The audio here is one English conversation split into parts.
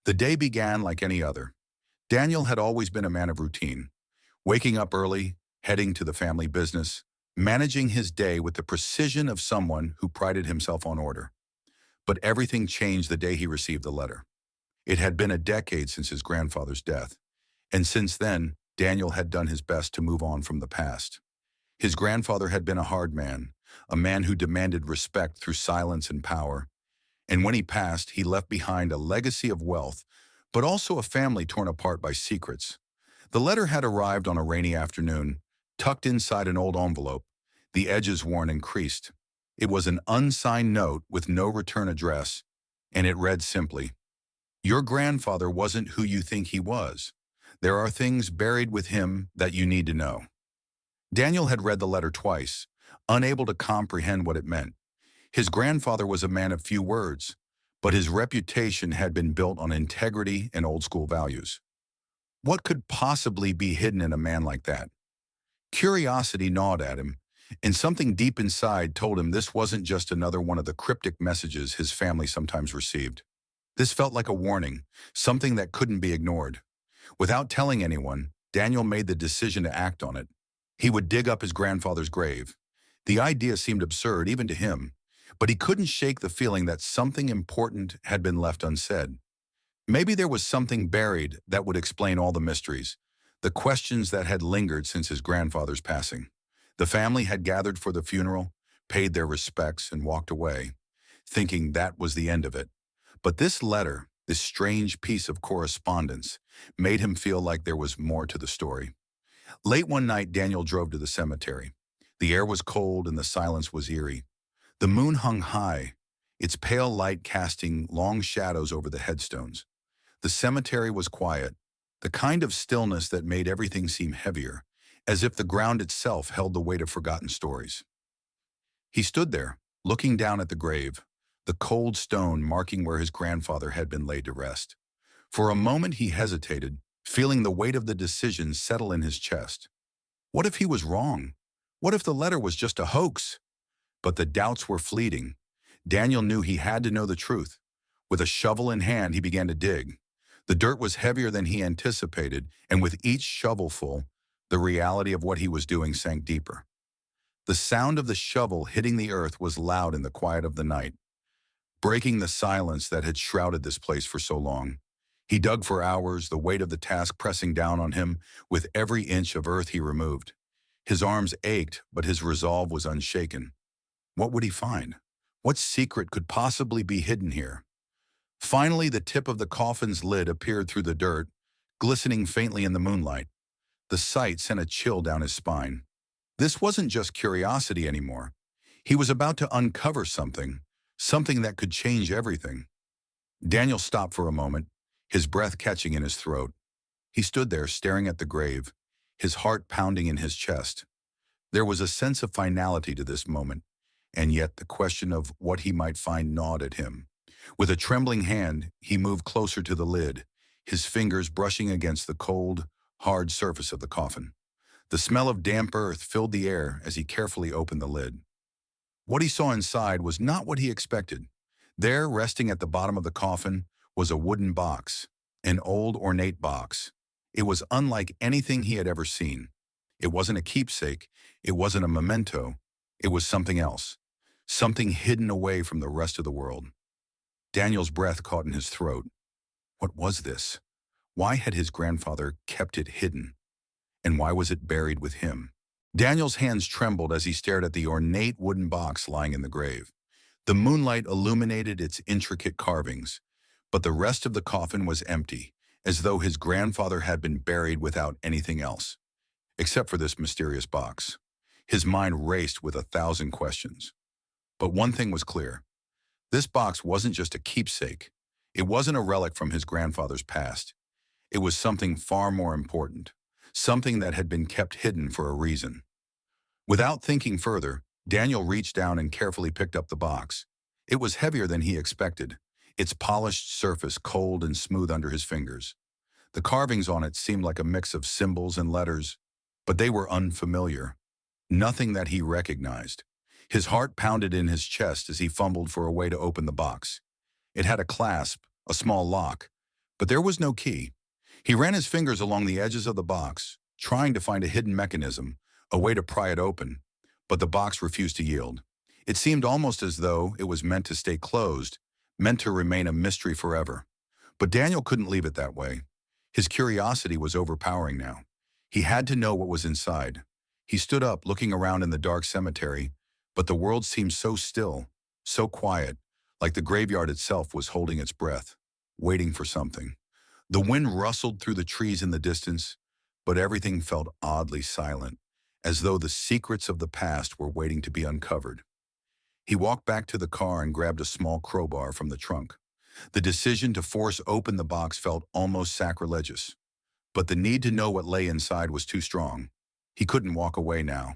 The day began like any other. Daniel had always been a man of routine, waking up early, heading to the family business, managing his day with the precision of someone who prided himself on order. But everything changed the day he received the letter. It had been a decade since his grandfather's death, and since then, Daniel had done his best to move on from the past. His grandfather had been a hard man, a man who demanded respect through silence and power, and when he passed, he left behind a legacy of wealth, but also a family torn apart by secrets. The letter had arrived on a rainy afternoon, tucked inside an old envelope, the edges worn and creased. It was an unsigned note with no return address, and it read simply, "Your grandfather wasn't who you think he was. There are things buried with him that you need to know." Daniel had read the letter twice, unable to comprehend what it meant. His grandfather was a man of few words, but his reputation had been built on integrity and old-school values. What could possibly be hidden in a man like that? Curiosity gnawed at him, and something deep inside told him this wasn't just another one of the cryptic messages his family sometimes received. This felt like a warning, something that couldn't be ignored. Without telling anyone, Daniel made the decision to act on it. He would dig up his grandfather's grave. The idea seemed absurd even to him, but he couldn't shake the feeling that something important had been left unsaid. Maybe there was something buried that would explain all the mysteries, the questions that had lingered since his grandfather's passing. The family had gathered for the funeral, paid their respects, and walked away, thinking that was the end of it. But this letter, this strange piece of correspondence, made him feel like there was more to the story. Late one night, Daniel drove to the cemetery. The air was cold and the silence was eerie. The moon hung high, its pale light casting long shadows over the headstones. The cemetery was quiet, the kind of stillness that made everything seem heavier, as if the ground itself held the weight of forgotten stories. He stood there, looking down at the grave, the cold stone marking where his grandfather had been laid to rest. For a moment he hesitated, feeling the weight of the decision settle in his chest. What if he was wrong? What if the letter was just a hoax? But the doubts were fleeting. Daniel knew he had to know the truth. With a shovel in hand, he began to dig. The dirt was heavier than he anticipated, and with each shovelful, the reality of what he was doing sank deeper. The sound of the shovel hitting the earth was loud in the quiet of the night, breaking the silence that had shrouded this place for so long. He dug for hours, the weight of the task pressing down on him with every inch of earth he removed. His arms ached, but his resolve was unshaken. What would he find? What secret could possibly be hidden here? Finally, the tip of the coffin's lid appeared through the dirt, glistening faintly in the moonlight. The sight sent a chill down his spine. This wasn't just curiosity anymore. He was about to uncover something, something that could change everything. Daniel stopped for a moment, his breath catching in his throat. He stood there staring at the grave, his heart pounding in his chest. There was a sense of finality to this moment, and yet the question of what he might find gnawed at him. With a trembling hand, he moved closer to the lid, his fingers brushing against the cold, hard surface of the coffin. The smell of damp earth filled the air as he carefully opened the lid. What he saw inside was not what he expected. There, resting at the bottom of the coffin, was a wooden box, an old, ornate box. It was unlike anything he had ever seen. It wasn't a keepsake, it wasn't a memento, it was something else, something hidden away from the rest of the world. Daniel's breath caught in his throat. What was this? Why had his grandfather kept it hidden? And why was it buried with him? Daniel's hands trembled as he stared at the ornate wooden box lying in the grave. The moonlight illuminated its intricate carvings, but the rest of the coffin was empty, as though his grandfather had been buried without anything else, except for this mysterious box. His mind raced with 1,000 questions. But one thing was clear. This box wasn't just a keepsake. It wasn't a relic from his grandfather's past. It was something far more important, something that had been kept hidden for a reason. Without thinking further, Daniel reached down and carefully picked up the box. It was heavier than he expected, its polished surface cold and smooth under his fingers. The carvings on it seemed like a mix of symbols and letters, but they were unfamiliar, nothing that he recognized. His heart pounded in his chest as he fumbled for a way to open the box. It had a clasp, a small lock, But there was no key. He ran his fingers along the edges of the box, trying to find a hidden mechanism, a way to pry it open. But the box refused to yield. It seemed almost as though it was meant to stay closed, meant to remain a mystery forever. But Daniel couldn't leave it that way. His curiosity was overpowering now. He had to know what was inside. He stood up, looking around in the dark cemetery, but the world seemed so still, so quiet, like the graveyard itself was holding its breath, waiting for something. The wind rustled through the trees in the distance, but everything felt oddly silent, as though the secrets of the past were waiting to be uncovered. He walked back to the car and grabbed a small crowbar from the trunk. The decision to force open the box felt almost sacrilegious, but the need to know what lay inside was too strong. He couldn't walk away now.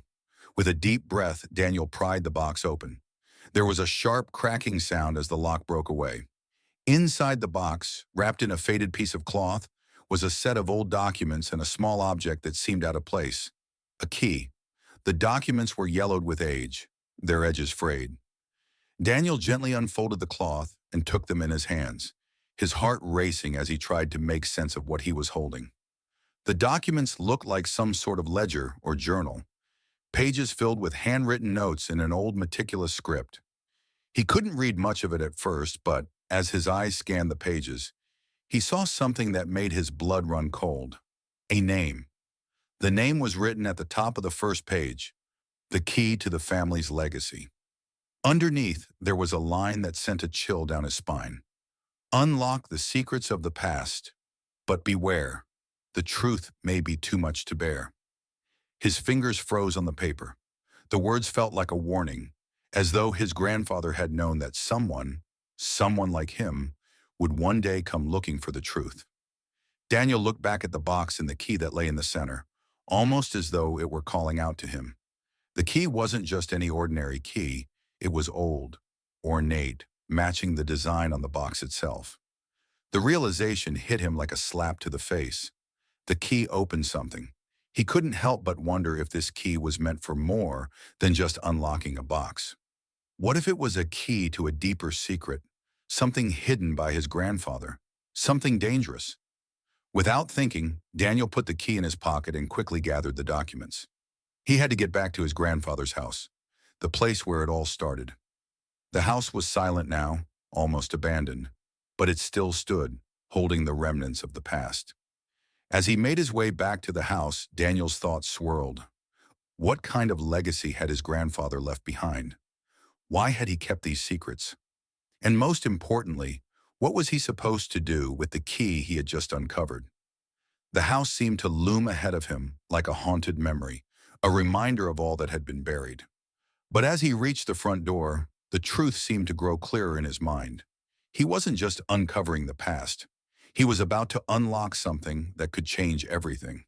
With a deep breath, Daniel pried the box open. There was a sharp cracking sound as the lock broke away. Inside the box, wrapped in a faded piece of cloth, was a set of old documents and a small object that seemed out of place. A key. The documents were yellowed with age, their edges frayed. Daniel gently unfolded the cloth and took them in his hands, his heart racing as he tried to make sense of what he was holding. The documents looked like some sort of ledger or journal, pages filled with handwritten notes in an old meticulous script. He couldn't read much of it at first, but as his eyes scanned the pages, he saw something that made his blood run cold. A name. The name was written at the top of the first page, the key to the family's legacy. Underneath, there was a line that sent a chill down his spine. Unlock the secrets of the past, but beware, the truth may be too much to bear. His fingers froze on the paper. The words felt like a warning, as though his grandfather had known that someone like him, would one day come looking for the truth. Daniel looked back at the box and the key that lay in the center, almost as though it were calling out to him. The key wasn't just any ordinary key, it was old, ornate, matching the design on the box itself. The realization hit him like a slap to the face. The key opened something. He couldn't help but wonder if this key was meant for more than just unlocking a box. What if it was a key to a deeper secret, something hidden by his grandfather, something dangerous? Without thinking, Daniel put the key in his pocket and quickly gathered the documents. He had to get back to his grandfather's house, the place where it all started. The house was silent now, almost abandoned, but it still stood, holding the remnants of the past. As he made his way back to the house, Daniel's thoughts swirled. What kind of legacy had his grandfather left behind? Why had he kept these secrets? And most importantly, what was he supposed to do with the key he had just uncovered? The house seemed to loom ahead of him like a haunted memory, a reminder of all that had been buried. But as he reached the front door, the truth seemed to grow clearer in his mind. He wasn't just uncovering the past. He was about to unlock something that could change everything.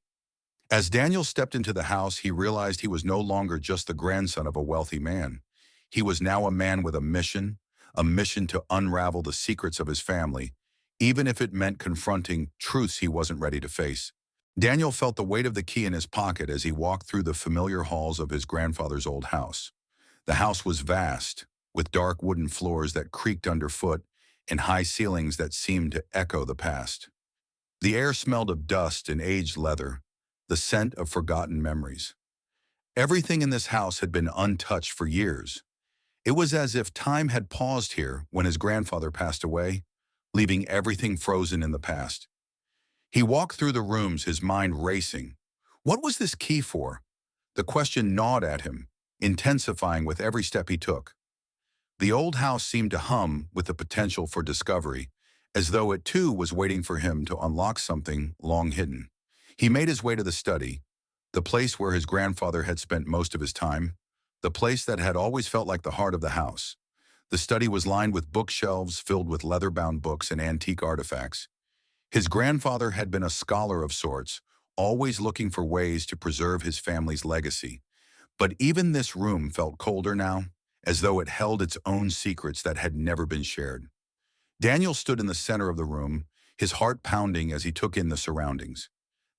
As Daniel stepped into the house, he realized he was no longer just the grandson of a wealthy man. He was now a man with a mission to unravel the secrets of his family, even if it meant confronting truths he wasn't ready to face. Daniel felt the weight of the key in his pocket as he walked through the familiar halls of his grandfather's old house. The house was vast, with dark wooden floors that creaked underfoot and high ceilings that seemed to echo the past. The air smelled of dust and aged leather, the scent of forgotten memories. Everything in this house had been untouched for years. It was as if time had paused here when his grandfather passed away, leaving everything frozen in the past. He walked through the rooms, his mind racing. What was this key for? The question gnawed at him, intensifying with every step he took. The old house seemed to hum with the potential for discovery, as though it too was waiting for him to unlock something long hidden. He made his way to the study, the place where his grandfather had spent most of his time, the place that had always felt like the heart of the house. The study was lined with bookshelves filled with leather-bound books and antique artifacts. His grandfather had been a scholar of sorts, always looking for ways to preserve his family's legacy. But even this room felt colder now, as though it held its own secrets that had never been shared. Daniel stood in the center of the room, his heart pounding as he took in the surroundings.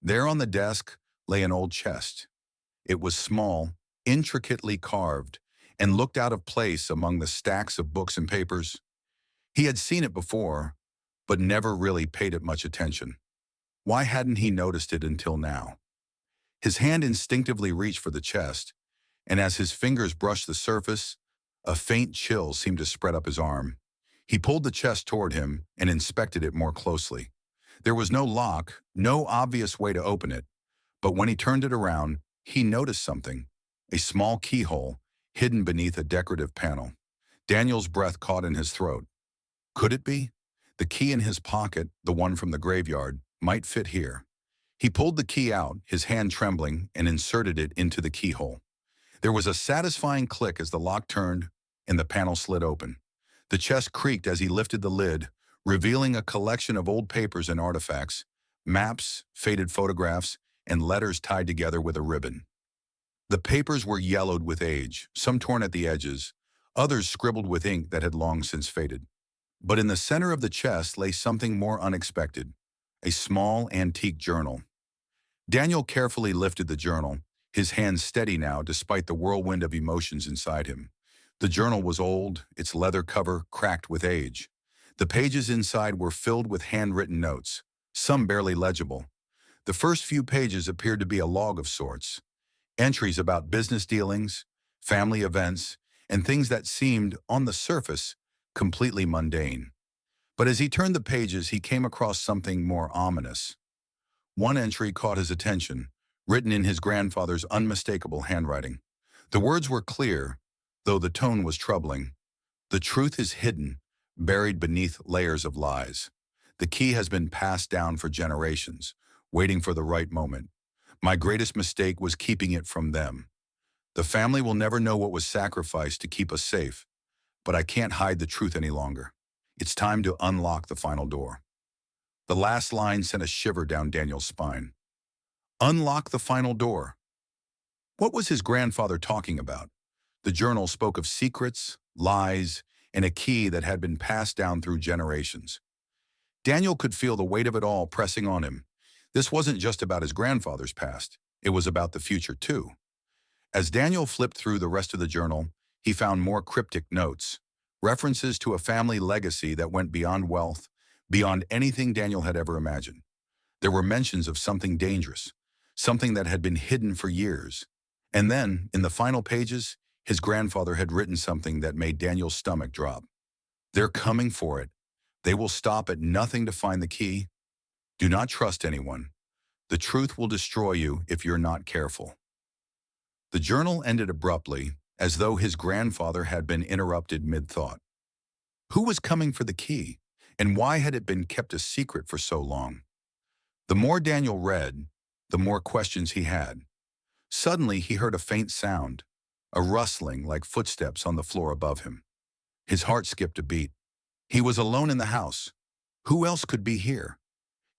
There on the desk lay an old chest. It was small, intricately carved, and looked out of place among the stacks of books and papers. He had seen it before, but never really paid it much attention. Why hadn't he noticed it until now? His hand instinctively reached for the chest, and as his fingers brushed the surface, a faint chill seemed to spread up his arm. He pulled the chest toward him and inspected it more closely. There was no lock, no obvious way to open it, but when he turned it around, he noticed something, a small keyhole hidden beneath a decorative panel. Daniel's breath caught in his throat. Could it be? The key in his pocket, the one from the graveyard, might fit here. He pulled the key out, his hand trembling, and inserted it into the keyhole. There was a satisfying click as the lock turned and the panel slid open. The chest creaked as he lifted the lid, revealing a collection of old papers and artifacts, maps, faded photographs, and letters tied together with a ribbon. The papers were yellowed with age, some torn at the edges, others scribbled with ink that had long since faded. But in the center of the chest lay something more unexpected, a small antique journal. Daniel carefully lifted the journal, his hands steady now despite the whirlwind of emotions inside him. The journal was old, its leather cover cracked with age. The pages inside were filled with handwritten notes, some barely legible. The first few pages appeared to be a log of sorts, entries about business dealings, family events, and things that seemed, on the surface, completely mundane. But as he turned the pages, he came across something more ominous. One entry caught his attention, written in his grandfather's unmistakable handwriting. The words were clear, though the tone was troubling. The truth is hidden, buried beneath layers of lies. The key has been passed down for generations, waiting for the right moment. My greatest mistake was keeping it from them. The family will never know what was sacrificed to keep us safe, but I can't hide the truth any longer. It's time to unlock the final door. The last line sent a shiver down Daniel's spine. Unlock the final door. What was his grandfather talking about? The journal spoke of secrets, lies, and a key that had been passed down through generations. Daniel could feel the weight of it all pressing on him. This wasn't just about his grandfather's past. It was about the future, too. As Daniel flipped through the rest of the journal, he found more cryptic notes, references to a family legacy that went beyond wealth, beyond anything Daniel had ever imagined. There were mentions of something dangerous, something that had been hidden for years. And then, in the final pages, his grandfather had written something that made Daniel's stomach drop. They're coming for it. They will stop at nothing to find the key. Do not trust anyone. The truth will destroy you if you're not careful. The journal ended abruptly, as though his grandfather had been interrupted mid-thought. Who was coming for the key, and why had it been kept a secret for so long? The more Daniel read, the more questions he had. Suddenly, he heard a faint sound, a rustling like footsteps on the floor above him. His heart skipped a beat. He was alone in the house. Who else could be here?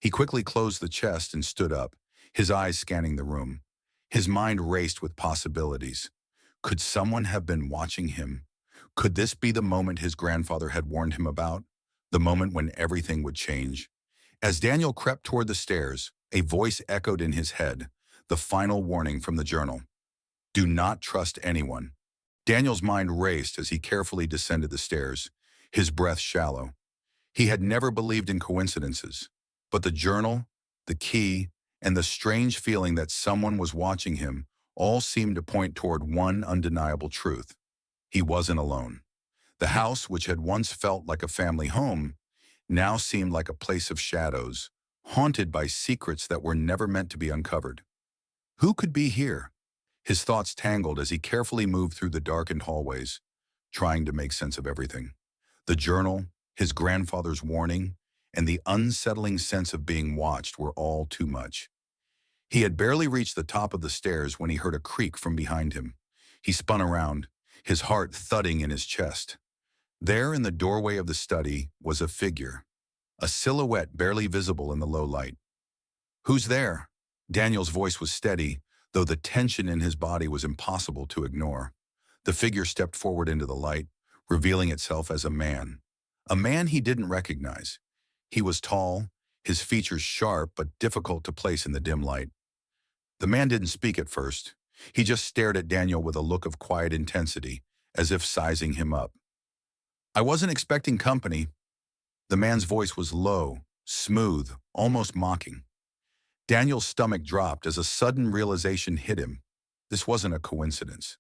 He quickly closed the chest and stood up, his eyes scanning the room. His mind raced with possibilities. Could someone have been watching him? Could this be the moment his grandfather had warned him about? The moment when everything would change? As Daniel crept toward the stairs, a voice echoed in his head, the final warning from the journal. Do not trust anyone. Daniel's mind raced as he carefully descended the stairs, his breath shallow. He had never believed in coincidences, but the journal, the key, and the strange feeling that someone was watching him all seemed to point toward one undeniable truth. He wasn't alone. The house, which had once felt like a family home, now seemed like a place of shadows, haunted by secrets that were never meant to be uncovered. Who could be here? His thoughts tangled as he carefully moved through the darkened hallways, trying to make sense of everything. The journal, his grandfather's warning, and the unsettling sense of being watched were all too much. He had barely reached the top of the stairs when he heard a creak from behind him. He spun around, his heart thudding in his chest. There in the doorway of the study was a figure, a silhouette barely visible in the low light. Who's there? Daniel's voice was steady, though the tension in his body was impossible to ignore. The figure stepped forward into the light, revealing itself as a man he didn't recognize. He was tall, his features sharp but difficult to place in the dim light. The man didn't speak at first. He just stared at Daniel with a look of quiet intensity, as if sizing him up. I wasn't expecting company. The man's voice was low, smooth, almost mocking. Daniel's stomach dropped as a sudden realization hit him. This wasn't a coincidence.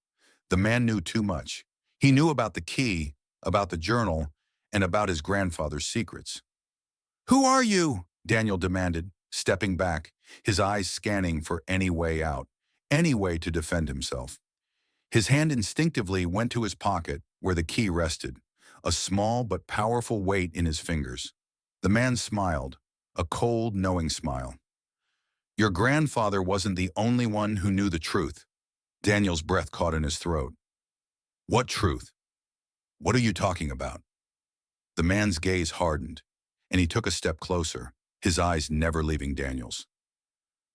The man knew too much. He knew about the key, about the journal, and about his grandfather's secrets. "Who are you?" Daniel demanded, stepping back, his eyes scanning for any way out, any way to defend himself. His hand instinctively went to his pocket where the key rested, a small but powerful weight in his fingers. The man smiled, a cold, knowing smile. "Your grandfather wasn't the only one who knew the truth." Daniel's breath caught in his throat. "What truth? What are you talking about?" The man's gaze hardened, and he took a step closer, his eyes never leaving Daniel's.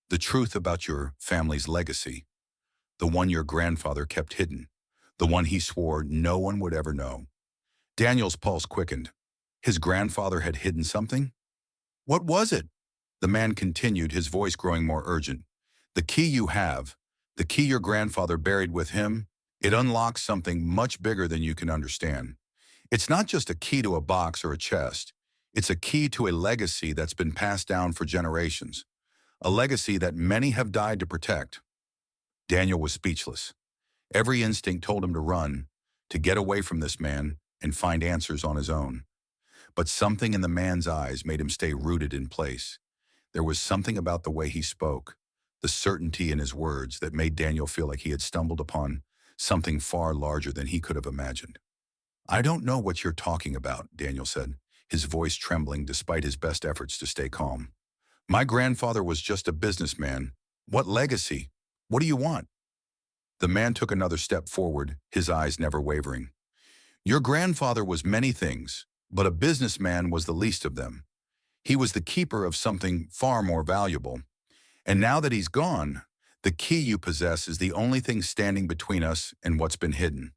"The truth about your family's legacy, the one your grandfather kept hidden, the one he swore no one would ever know." Daniel's pulse quickened. His grandfather had hidden something? What was it? The man continued, his voice growing more urgent. "The key you have, the key your grandfather buried with him, it unlocks something much bigger than you can understand. It's not just a key to a box or a chest. It's a key to a legacy that's been passed down for generations. A legacy that many have died to protect." Daniel was speechless. Every instinct told him to run, to get away from this man and find answers on his own. But something in the man's eyes made him stay rooted in place. There was something about the way he spoke, the certainty in his words that made Daniel feel like he had stumbled upon something far larger than he could have imagined. "I don't know what you're talking about," Daniel said, his voice trembling despite his best efforts to stay calm. "My grandfather was just a businessman. What legacy? What do you want?" The man took another step forward, his eyes never wavering. "Your grandfather was many things, but a businessman was the least of them. He was the keeper of something far more valuable. And now that he's gone, the key you possess is the only thing standing between us and what's been hidden.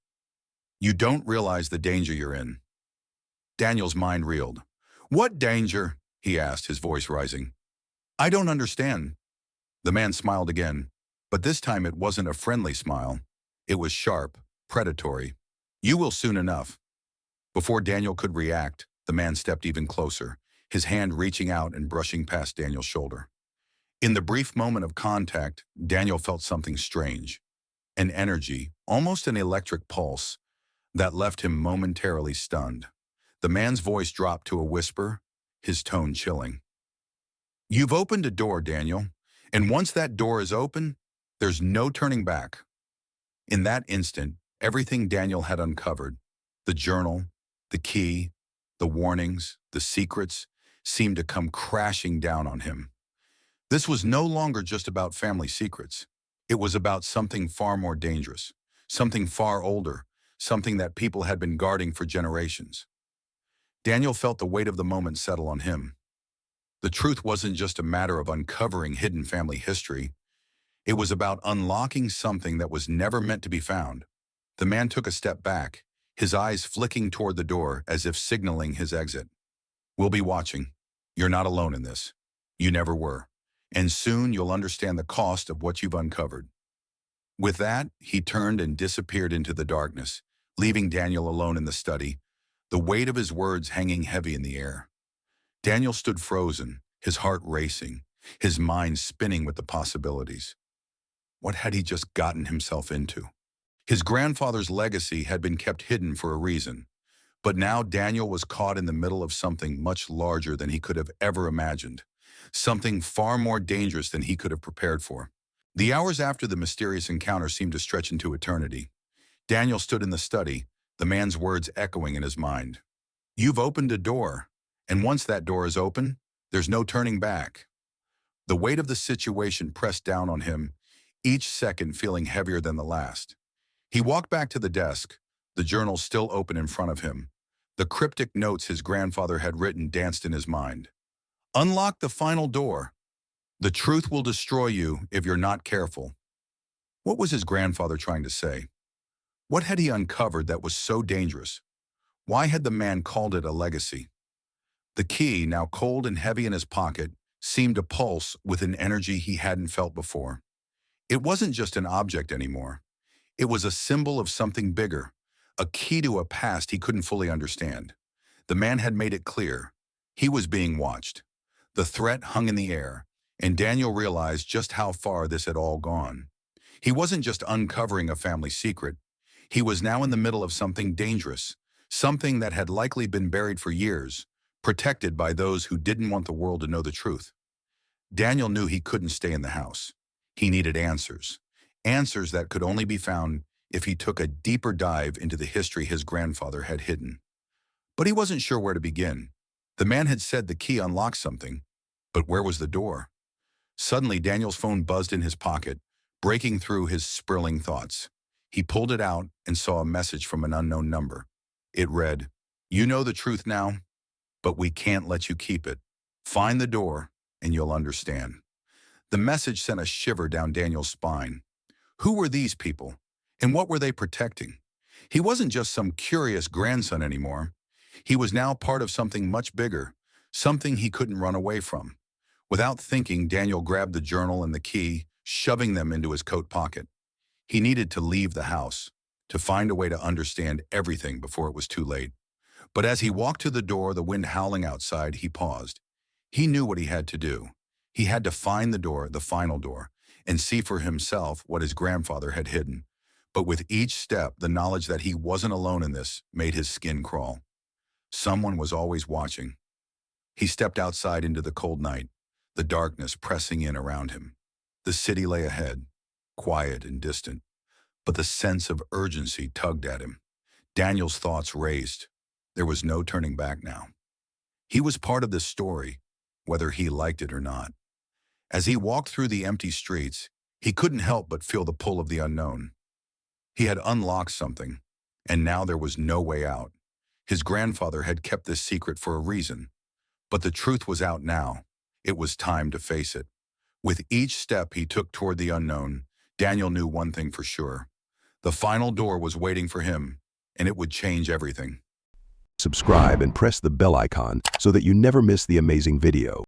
You don't realize the danger you're in." Daniel's mind reeled. "What danger?" he asked, his voice rising. "I don't understand." The man smiled again, but this time it wasn't a friendly smile. It was sharp, predatory. "You will soon enough." Before Daniel could react, the man stepped even closer, his hand reaching out and brushing past Daniel's shoulder. In the brief moment of contact, Daniel felt something strange, an energy, almost an electric pulse, that left him momentarily stunned. The man's voice dropped to a whisper, his tone chilling. "You've opened a door, Daniel, and once that door is open, there's no turning back." In that instant, everything Daniel had uncovered, the journal, the key, the warnings, the secrets, seemed to come crashing down on him. This was no longer just about family secrets. It was about something far more dangerous, something far older, something that people had been guarding for generations. Daniel felt the weight of the moment settle on him. The truth wasn't just a matter of uncovering hidden family history. It was about unlocking something that was never meant to be found. The man took a step back, his eyes flicking toward the door as if signaling his exit. "We'll be watching. You're not alone in this. You never were. And soon you'll understand the cost of what you've uncovered." With that, he turned and disappeared into the darkness, leaving Daniel alone in the study, the weight of his words hanging heavy in the air. Daniel stood frozen, his heart racing, his mind spinning with the possibilities. What had he just gotten himself into? His grandfather's legacy had been kept hidden for a reason, but now Daniel was caught in the middle of something much larger than he could have ever imagined, something far more dangerous than he could have prepared for. The hours after the mysterious encounter seemed to stretch into eternity. Daniel stood in the study, the man's words echoing in his mind. "You've opened a door, and once that door is open, there's no turning back." The weight of the situation pressed down on him, each second feeling heavier than the last. He walked back to the desk, the journal still open in front of him. The cryptic notes his grandfather had written danced in his mind. "Unlock the final door. The truth will destroy you if you're not careful." What was his grandfather trying to say? What had he uncovered that was so dangerous? Why had the man called it a legacy? The key, now cold and heavy in his pocket, seemed to pulse with an energy he hadn't felt before. It wasn't just an object anymore. It was a symbol of something bigger, a key to a past he couldn't fully understand. The man had made it clear. He was being watched. The threat hung in the air, and Daniel realized just how far this had all gone. He wasn't just uncovering a family secret. He was now in the middle of something dangerous, something that had likely been buried for years, protected by those who didn't want the world to know the truth. Daniel knew he couldn't stay in the house. He needed answers. Answers that could only be found if he took a deeper dive into the history his grandfather had hidden. But he wasn't sure where to begin. The man had said the key unlocked something, but where was the door? Suddenly, Daniel's phone buzzed in his pocket, breaking through his spiraling thoughts. He pulled it out and saw a message from an unknown number. It read, "You know the truth now, but we can't let you keep it. Find the door and you'll understand." The message sent a shiver down Daniel's spine. Who were these people, and what were they protecting? He wasn't just some curious grandson anymore. He was now part of something much bigger, something he couldn't run away from. Without thinking, Daniel grabbed the journal and the key, shoving them into his coat pocket. He needed to leave the house, to find a way to understand everything before it was too late. But as he walked to the door, the wind howling outside, he paused. He knew what he had to do. He had to find the door, the final door, and see for himself what his grandfather had hidden. But with each step, the knowledge that he wasn't alone in this made his skin crawl. Someone was always watching. He stepped outside into the cold night, the darkness pressing in around him. The city lay ahead, quiet and distant, but the sense of urgency tugged at him. Daniel's thoughts raced. There was no turning back now. He was part of this story, whether he liked it or not. As he walked through the empty streets, he couldn't help but feel the pull of the unknown. He had unlocked something, and now there was no way out. His grandfather had kept this secret for a reason, but the truth was out now. It was time to face it. With each step he took toward the unknown, Daniel knew one thing for sure. The final door was waiting for him, and it would change everything. Subscribe and press the bell icon so that you never miss the amazing video.